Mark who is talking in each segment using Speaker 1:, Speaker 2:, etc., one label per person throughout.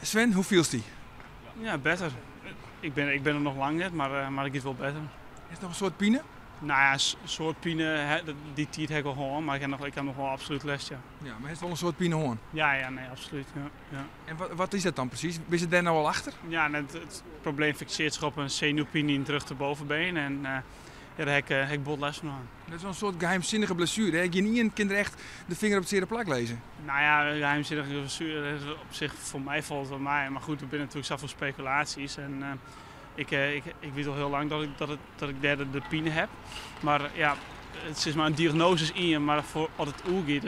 Speaker 1: Sven, hoe viel die?
Speaker 2: Ja, beter. Ik ben er nog lang net, maar ik is wel beter.
Speaker 1: Is het nog een soort pine?
Speaker 2: Nou ja, een soort pine, die tiert heb ik wel gewoon, maar ik heb nog wel absoluut les, ja.
Speaker 1: Ja, maar heeft wel een soort pinehoorn.
Speaker 2: Ja, nee, absoluut. Ja.
Speaker 1: En wat is dat dan precies? Ben je daar nou al achter?
Speaker 2: Ja, het probleem fixeert zich op een zenuwpine in terug de bovenbeen en ja, daar heb ik botles van aan.
Speaker 1: Dat is wel een soort geheimzinnige blessure. Hè? Je niet in kind echt de vinger op het zere plak lezen.
Speaker 2: Nou ja, geheimzinnige blessure op zich, voor mij valt het wel mij, maar goed, er zijn natuurlijk zoveel speculaties en ik weet al heel lang dat ik derde de pine heb, maar ja, het is maar een diagnose in je, maar voor wat het oergiet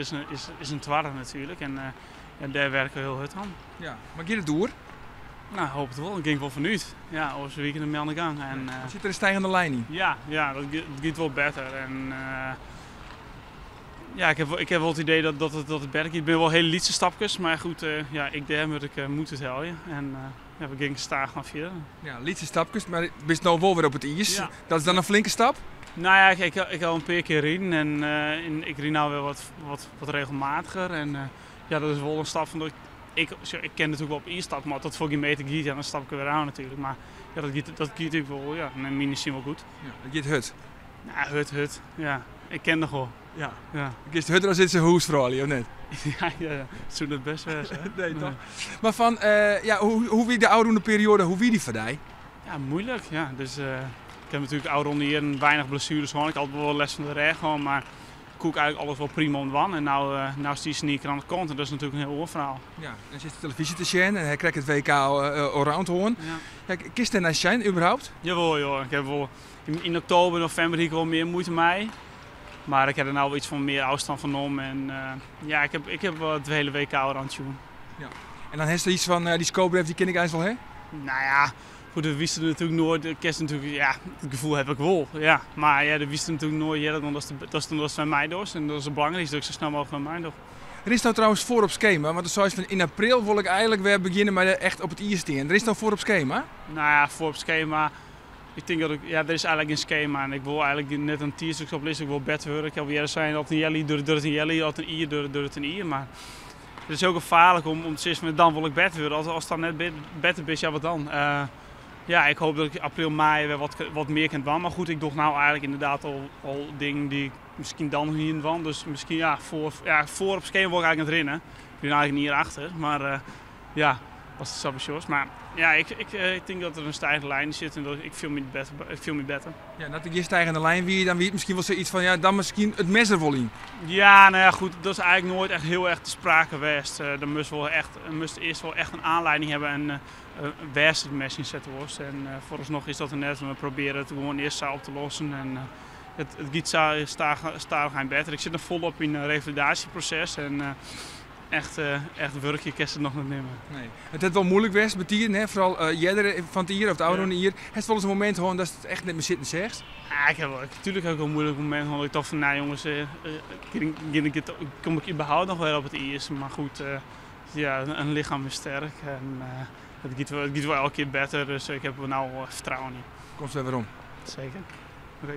Speaker 2: is een twarre natuurlijk en daar werken we heel hard aan.
Speaker 1: Ja, maar gaat het door?
Speaker 2: Nou, ik hoop het wel. Ik ging wel vanuit. Ja, over zo'n weekend mee aan de gang. En,
Speaker 1: zit er een stijgende lijn in?
Speaker 2: Ja, dat gaat wel beter. En, ja, ik heb wel het idee dat het werkt. Ik ben wel hele lietse stapjes, maar goed, ja, ik moet het helpen. En ja, we gingen staag naar verder.
Speaker 1: Ja, lietse stapjes, maar je bent nou wel weer op het ijs.
Speaker 2: Ja.
Speaker 1: Dat is dan een flinke stap?
Speaker 2: Nou ja, ik al een paar keer in en ik ren nou weer wat regelmatiger. En ja, dat is wel een stap van dat ik ken natuurlijk wel op e-stap, maar tot voor je meter giet, ja, dan stap ik er weer aan natuurlijk. Maar ja, dat giet ik wel, ja, en minus zien wel goed.
Speaker 1: Ja, dat giet hut.
Speaker 2: Nou, hut, ja. Ik ken nog wel.
Speaker 1: Ja.
Speaker 2: Ja.
Speaker 1: Ik is hut, dan zit ze hoes vooral, of net?
Speaker 2: Ja. Het zou het best wezen, hè?
Speaker 1: Nee, toch? Maar van, ja, hoe wie de oude periode, hoe wie die voor die?
Speaker 2: Ja, moeilijk, ja. Dus ik heb natuurlijk oude ronde hier en weinig blessures gewoon. Ik had wel les van de reg gewoon, maar ik koek eigenlijk alles wel prima om wan. En nou is die sneaker aan de kant en dat is natuurlijk een heel oorverhaal.
Speaker 1: Ja, dan zit de televisie te zien en hij krijgt het WK allround hoorn.
Speaker 2: Ja.
Speaker 1: Ja, kist er naar zijn überhaupt?
Speaker 2: Jawel, joh. Ik heb wel in oktober, november hier wel meer moeite mee. Maar ik heb er nou wel iets van meer afstand van om. En ja, ik heb wel het hele WK allround doen.
Speaker 1: Ja. En dan heeft er iets van die Skobrev, die ken ik eigenlijk wel, hè?
Speaker 2: Nou ja, goed, dat wisten we natuurlijk nooit. De kerst natuurlijk, ja, het gevoel heb ik wel. Ja. Maar ja, dat wisten we natuurlijk nooit. Ja, dat is van mij door. En dat is het belangrijkste, dat ik zo snel mogelijk van mij door.
Speaker 1: Er is nou trouwens voor op schema, want zoals van in april wil ik eigenlijk weer beginnen met echt op het ijs te gaan. Er is nou voor op schema?
Speaker 2: Nou ja, voor op schema. Ik denk dat er is eigenlijk een schema en ik wil eigenlijk net een tierstuk op list. Ik wil beter worden. Ik wil weer zijn dat een jelly door het een jelly, dat een ier door het een ier. Maar het is ook gevaarlijk om te zeggen, dan wil ik beter worden. Als het dan net beter is, ja wat dan? Ja, ik hoop dat ik april, mei weer wat meer kan doen. Maar goed, ik doe nou eigenlijk inderdaad al dingen die ik misschien dan hier in van. Dus misschien ja, voor op schema wil ik eigenlijk het rennen. Ik ben eigenlijk niet hierachter, maar ja, als het zo is. Maar ja, ik denk dat er een stijgende lijn zit en dat ik veel meer beter.
Speaker 1: Ja, dat ik je stijgende lijn wie dan wie het misschien wel zoiets van ja, dan misschien het mes er wel in.
Speaker 2: Ja, nou ja, goed, dat is eigenlijk nooit echt heel erg te sprake geweest. Dan moest eerst wel echt een aanleiding hebben en waar het mes in zetten was. En vooralsnog is dat er net. We proberen het gewoon eerst op te lossen en het gaat stadig aan beter. Ik zit nog volop in een revalidatieproces en echt werkje kan het nog niet nemen.
Speaker 1: Nee. Het is wel moeilijk geweest met dieren, hè? Vooral jij van het hier of de oude ja. Hier. Het is wel eens een moment gewoon dat het echt net meer zitten zegt.
Speaker 2: Ja, ik heb natuurlijk ook een moeilijk moment, want ik dacht van nou jongens, kom ik überhaupt nog weer op het ijs. Maar goed, ja, een lichaam is sterk en het gaat wel elke keer beter, dus ik heb er nou vertrouwen in.
Speaker 1: Komt er weer om.
Speaker 2: Zeker. Oké,